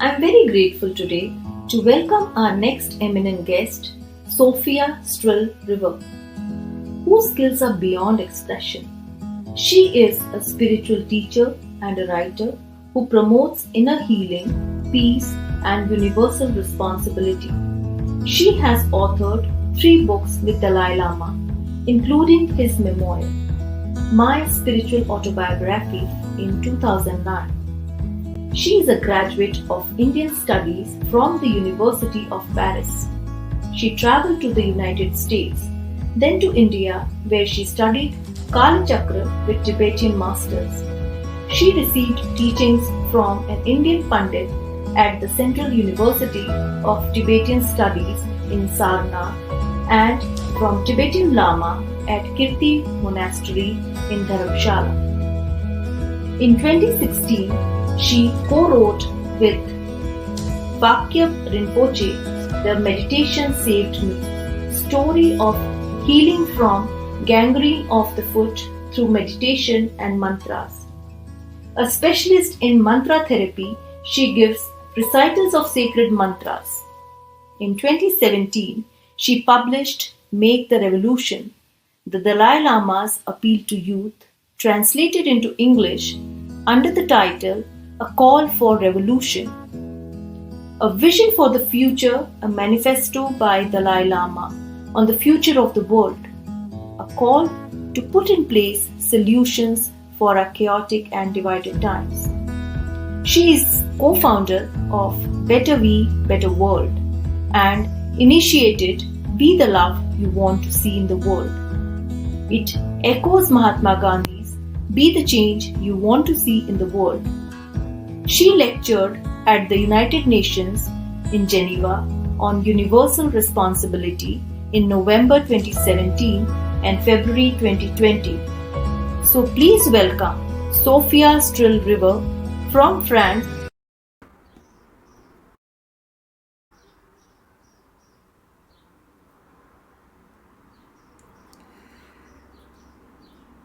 I'm very grateful today to welcome our next eminent guest, Sofia Stril Rever, whose skills are beyond expression. She is a spiritual teacher and a writer who promotes inner healing, peace, and universal responsibility. She has authored 3 books with Dalai Lama, including his memoir, My Spiritual Autobiography, in 2009. She is a graduate of Indian Studies from the University of Paris. She traveled to the United States, then to India, where she studied Kala Chakra with Tibetan masters. She received teachings from an Indian Pandit at the Central University of Tibetan Studies in Sarnath and from Tibetan Lama at Kirti Monastery in Dharamshala. In 2016, she co-wrote with Vakya Rinpoche The Meditation Saved Me, story of healing from gangrene of the foot through meditation and mantras. A specialist in mantra therapy, she gives recitals of sacred mantras. In 2017, she published Make the Revolution, the Dalai Lama's Appeal to Youth, translated into English under the title A Call for Revolution. A Vision for the Future, a manifesto by Dalai Lama on the future of the world. A call to put in place solutions for our chaotic and divided times. She is co-founder of Better We, Better World and initiated Be the Love You Want to See in the World. It echoes Mahatma Gandhi's Be the Change You Want to See in the World. She lectured at the United Nations in Geneva on universal responsibility in November 2017 and February 2020. So please welcome Sofia Stril Rever from France.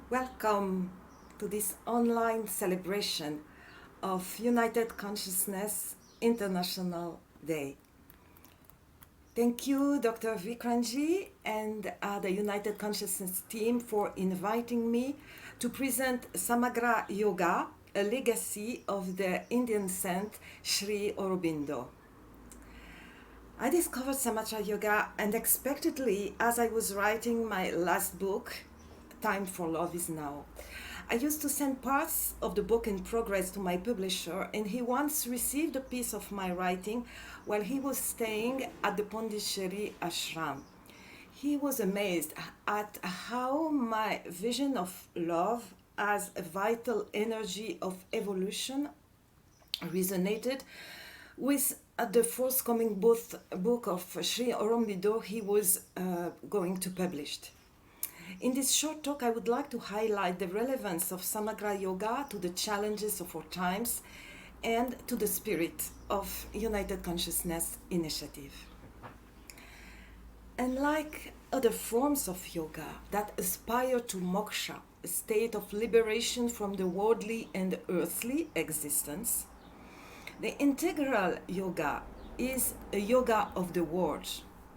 Welcome to this online celebration of United Consciousness International Day. Thank you, Dr. Vikranji and the United Consciousness team for inviting me to present Samagra Yoga, a legacy of the Indian saint Sri Aurobindo. I discovered Samagra Yoga unexpectedly as I was writing my last book, Time for Love is Now. I used to send parts of the book in progress to my publisher, and he once received a piece of my writing while he was staying at the Pondicherry ashram. He was amazed at how my vision of love as a vital energy of evolution resonated with the forthcoming book of Sri Aurobindo he was going to publish. In this short talk, I would like to highlight the relevance of Samagra Yoga to the challenges of our times and to the spirit of United Consciousness Initiative. Unlike other forms of yoga that aspire to moksha, a state of liberation from the worldly and earthly existence, the integral yoga is a yoga of the world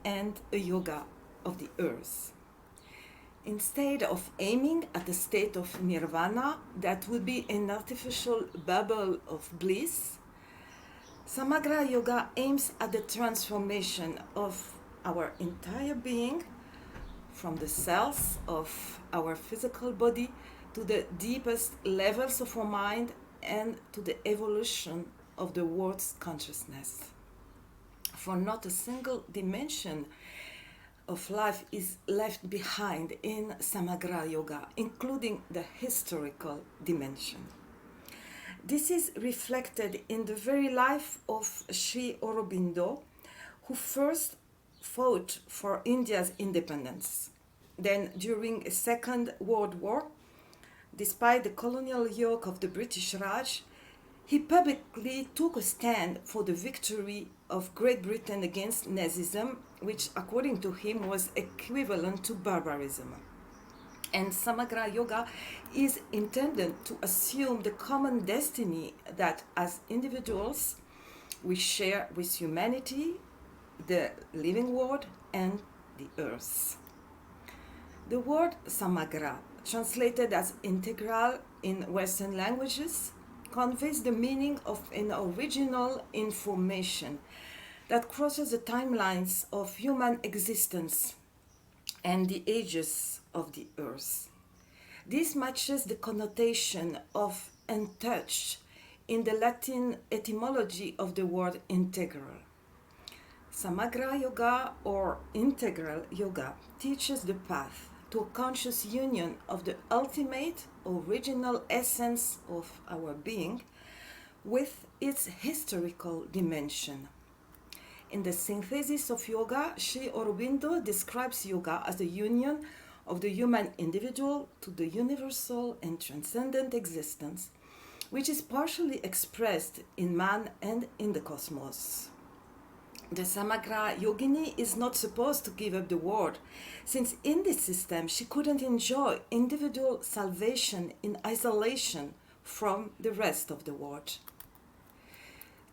and a yoga of the earth. Instead of aiming at a state of nirvana that would be an artificial bubble of bliss, Samagra Yoga aims at the transformation of our entire being, from the cells of our physical body to the deepest levels of our mind and to the evolution of the world's consciousness. For not a single dimension of life is left behind in Samagra Yoga, including the historical dimension. This is reflected in the very life of Sri Aurobindo, who first fought for India's independence. Then, during a Second World War, despite the colonial yoke of the British Raj, he publicly took a stand for the victory of Great Britain against Nazism, which according to him was equivalent to barbarism. And Samagra Yoga is intended to assume the common destiny that as individuals we share with humanity, the living world, and the earth. The word Samagra, translated as integral in Western languages, conveys the meaning of an original information that crosses the timelines of human existence and the ages of the earth. This matches the connotation of untouched in the Latin etymology of the word integral. Samagra Yoga or integral yoga teaches the path to a conscious union of the ultimate original essence of our being with its historical dimension. In the synthesis of yoga, Sri Aurobindo describes yoga as the union of the human individual to the universal and transcendent existence, which is partially expressed in man and in the cosmos. The Samagra yogini is not supposed to give up the world, since in this system she couldn't enjoy individual salvation in isolation from the rest of the world.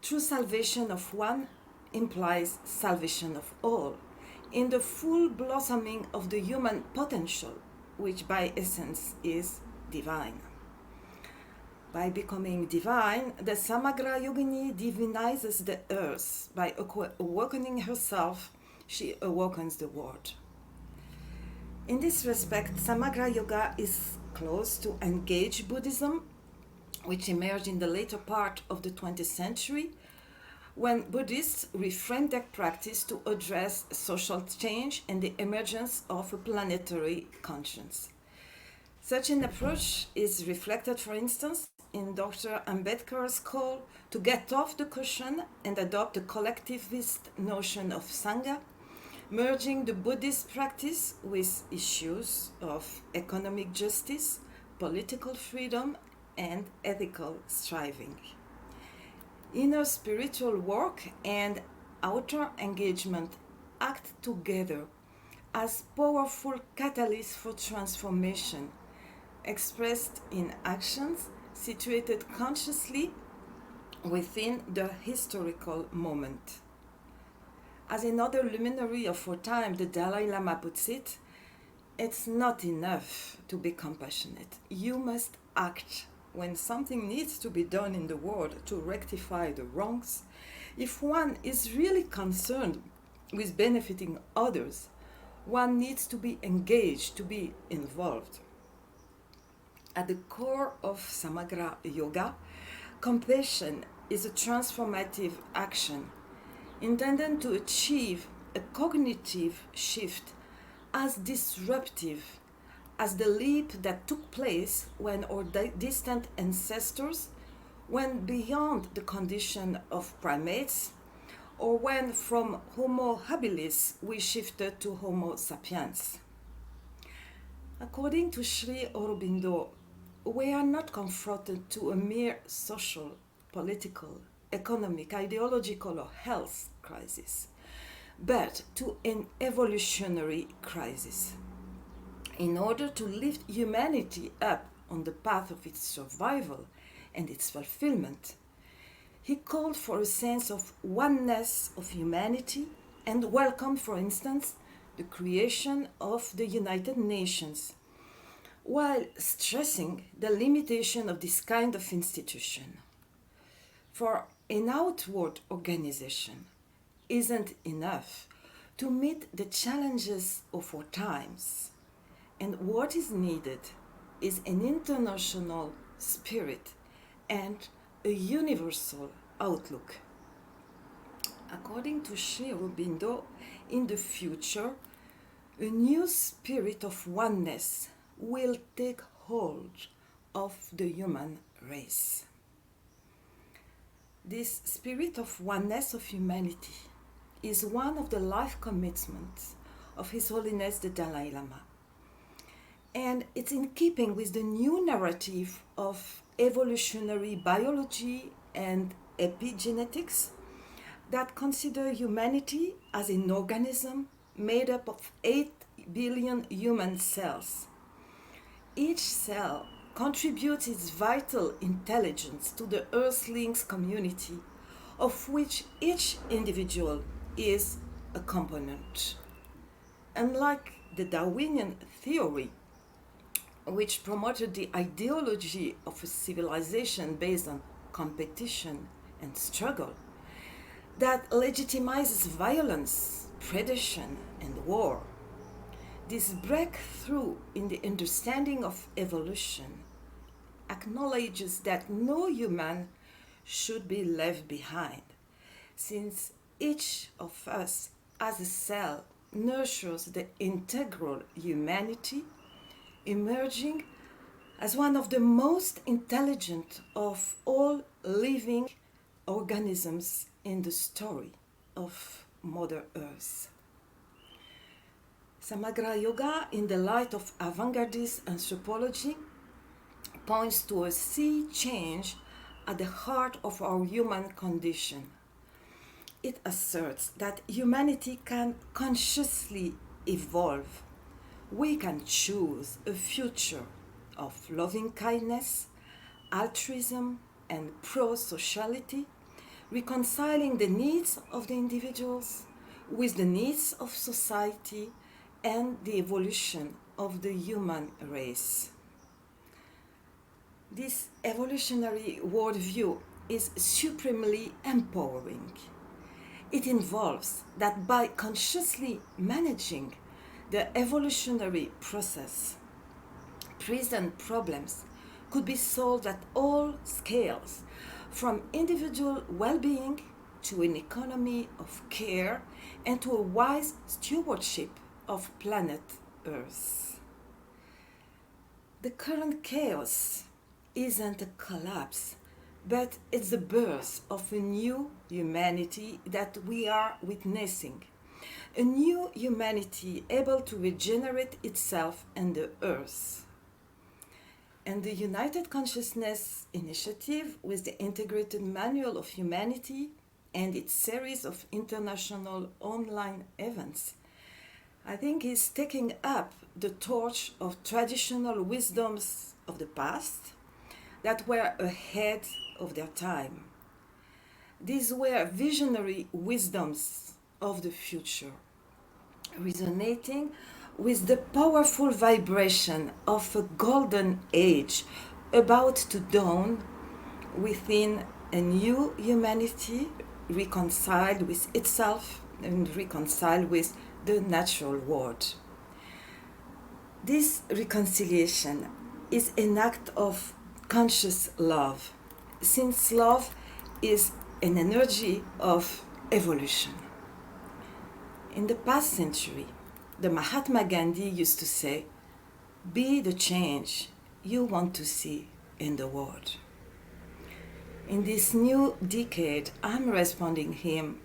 True salvation of one implies salvation of all, in the full blossoming of the human potential, which by essence is divine. By becoming divine, the Samagra Yogini divinizes the earth. By awakening herself, she awakens the world. In this respect, Samagra Yoga is close to Engaged Buddhism, which emerged in the later part of the 20th century, when Buddhists reframed their practice to address social change and the emergence of a planetary conscience. Such an approach is reflected, for instance, in Dr. Ambedkar's call to get off the cushion and adopt a collectivist notion of Sangha, merging the Buddhist practice with issues of economic justice, political freedom, and ethical striving. Inner spiritual work and outer engagement act together as powerful catalysts for transformation, expressed in actions situated consciously within the historical moment. As another luminary of our time, the Dalai Lama puts it, it's not enough to be compassionate. You must act when something needs to be done in the world to rectify the wrongs. If one is really concerned with benefiting others, one needs to be engaged, to be involved. At the core of Samagra Yoga, compassion is a transformative action intended to achieve a cognitive shift as disruptive as the leap that took place when our distant ancestors went beyond the condition of primates, or when from Homo habilis we shifted to Homo sapiens. According to Sri Aurobindo, we are not confronted to a mere social, political, economic, ideological, or health crisis, but to an evolutionary crisis. In order to lift humanity up on the path of its survival and its fulfillment, he called for a sense of oneness of humanity and welcomed, for instance, the creation of the United Nations, while stressing the limitation of this kind of institution. For an outward organization isn't enough to meet the challenges of our times, and what is needed is an international spirit and a universal outlook. According to Sri Aurobindo, in the future, a new spirit of oneness will take hold of the human race. This spirit of oneness of humanity is one of the life commitments of His Holiness the Dalai Lama. And it's in keeping with the new narrative of evolutionary biology and epigenetics that consider humanity as an organism made up of 8 billion human cells. Each cell contributes its vital intelligence to the Earthlings community, of which each individual is a component. Unlike the Darwinian theory, which promoted the ideology of a civilization based on competition and struggle, that legitimizes violence, predation, and war. This breakthrough in the understanding of evolution acknowledges that no human should be left behind, since each of us, as a cell, nurtures the integral humanity, emerging as one of the most intelligent of all living organisms in the story of Mother Earth. Samagra Yoga, in the light of avant-gardist anthropology, points to a sea change at the heart of our human condition. It asserts that humanity can consciously evolve. We can choose a future of loving kindness, altruism, and pro-sociality, reconciling the needs of the individuals with the needs of society and the evolution of the human race. This evolutionary worldview is supremely empowering. It involves that by consciously managing the evolutionary process, present problems could be solved at all scales, from individual well-being to an economy of care and to a wise stewardship of planet Earth. The current chaos isn't a collapse, but it's the birth of a new humanity that we are witnessing. A new humanity able to regenerate itself and the earth. And the United Consciousness Initiative, with the Integrated Manual of Humanity and its series of international online events, I think is taking up the torch of traditional wisdoms of the past that were ahead of their time. These were visionary wisdoms of the future, resonating with the powerful vibration of a golden age about to dawn within a new humanity reconciled with itself and reconciled with the natural world. This reconciliation is an act of conscious love, since love is an energy of evolution. In the past century, the Mahatma Gandhi used to say, "Be the change you want to see in the world." In this new decade, I'm responding him,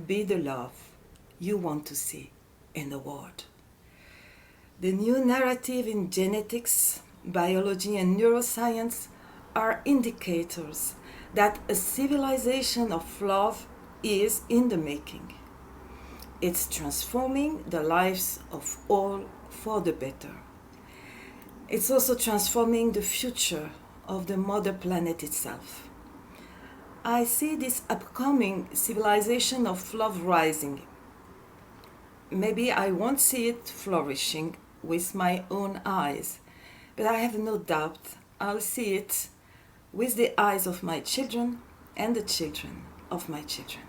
"Be the love you want to see in the world." The new narrative in genetics, biology, and neuroscience are indicators that a civilization of love is in the making. It's transforming the lives of all for the better. It's also transforming the future of the mother planet itself. I see this upcoming civilization of love rising. Maybe I won't see it flourishing with my own eyes, but I have no doubt I'll see it with the eyes of my children and the children of my children.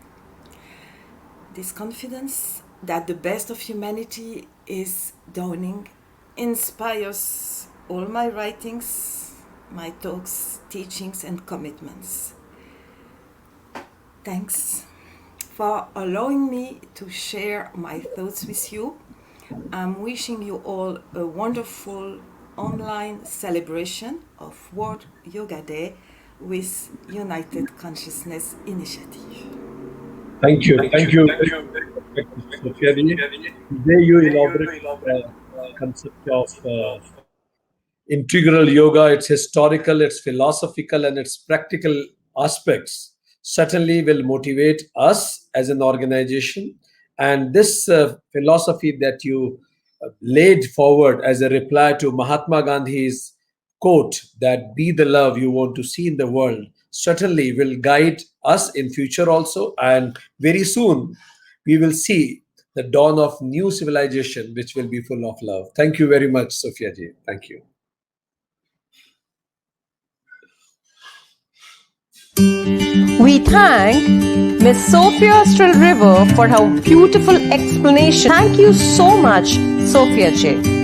This confidence that the best of humanity is dawning inspires all my writings, my talks, teachings, and commitments. Thanks for allowing me to share my thoughts with you. I'm wishing you all a wonderful online celebration of World Yoga Day with United Consciousness Initiative. Thank you. Thank you, Sofia. Today you elaborate the concept of integral yoga, its historical, its philosophical, and its practical aspects certainly will motivate us as an organization. And this philosophy that you laid forward as a reply to Mahatma Gandhi's quote that "be the love you want to see in the world" certainly will guide us in future also, and very soon we will see the dawn of new civilization which will be full of love. Thank you very much, Sophia ji. Thank you. We thank Miss Sofia Stril Rever for her beautiful explanation. Thank you so much, Sofia J.